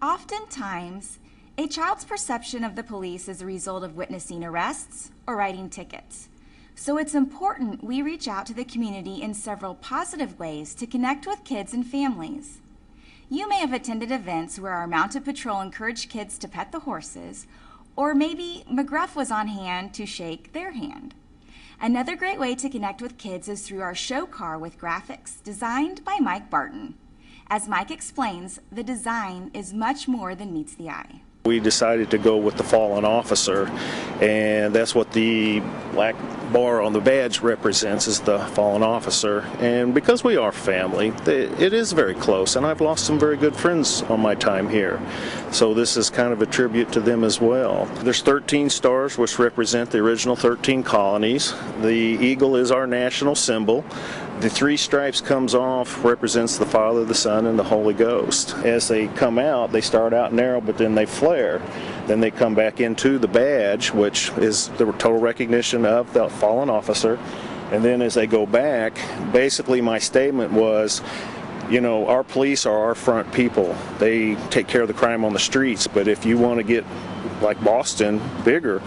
Oftentimes, a child's perception of the police is a result of witnessing arrests or writing tickets. So it's important we reach out to the community in several positive ways to connect with kids and families. You may have attended events where our mounted patrol encouraged kids to pet the horses, or maybe McGruff was on hand to shake their hand. Another great way to connect with kids is through our show car with graphics designed by Mike Barton. As Mike explains, the design is much more than meets the eye. We decided to go with the fallen officer, and that's what the black bar on the badge represents, is the fallen officer. And because we are family, it is very close, and I've lost some very good friends on my time here. So this is kind of a tribute to them as well. There's 13 stars, which represent the original 13 colonies. The eagle is our national symbol. The 3 stripes comes off, represents the Father, the Son, and the Holy Ghost. As they come out, they start out narrow, but then they flare. Then they come back into the badge, which is the total recognition of the fallen officer. And then as they go back, basically my statement was, you know, our police are our front people. They take care of the crime on the streets, but if you want to get, like Boston, bigger,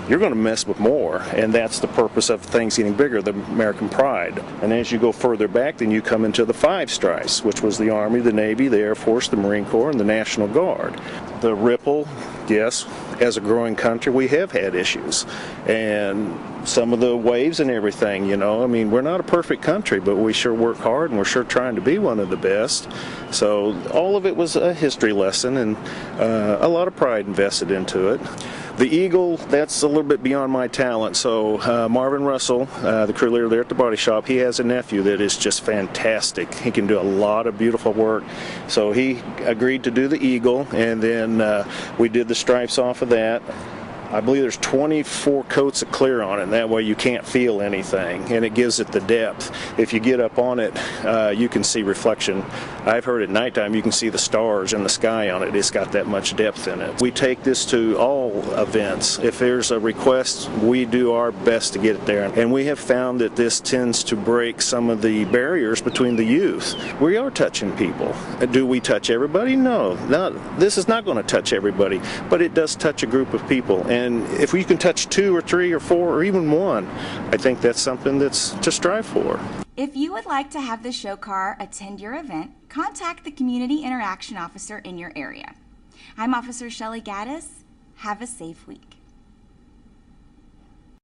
you're going to mess with more, and that's the purpose of things getting bigger, the American pride. And as you go further back, then you come into the 5 stripes, which was the Army, the Navy, the Air Force, the Marine Corps, and the National Guard. The ripple, yes, as a growing country, we have had issues. And some of the waves and everything, you know, I mean, we're not a perfect country, but we sure work hard, and we're sure trying to be one of the best. So all of it was a history lesson, and a lot of pride invested into it. The eagle, that's a little bit beyond my talent. So Marvin Russell, the crew leader there at the body shop, he has a nephew that is just fantastic. He can do a lot of beautiful work. So he agreed to do the eagle, and then we did the stripes off of that. I believe there's 24 coats of clear on it, and that way you can't feel anything, and it gives it the depth. If you get up on it, you can see reflection. I've heard at nighttime you can see the stars in the sky on it. It's got that much depth in it. We take this to all events. If there's a request, we do our best to get it there, and we have found that this tends to break some of the barriers between the youth. We are touching people. Do we touch everybody? No, this is not going to touch everybody, but it does touch a group of people. And if we can touch 2 or 3 or 4 or even 1, I think that's something that's to strive for. If you would like to have the show car attend your event, contact the Community Interaction Officer in your area. I'm Officer Shelley Gaddis. Have a safe week.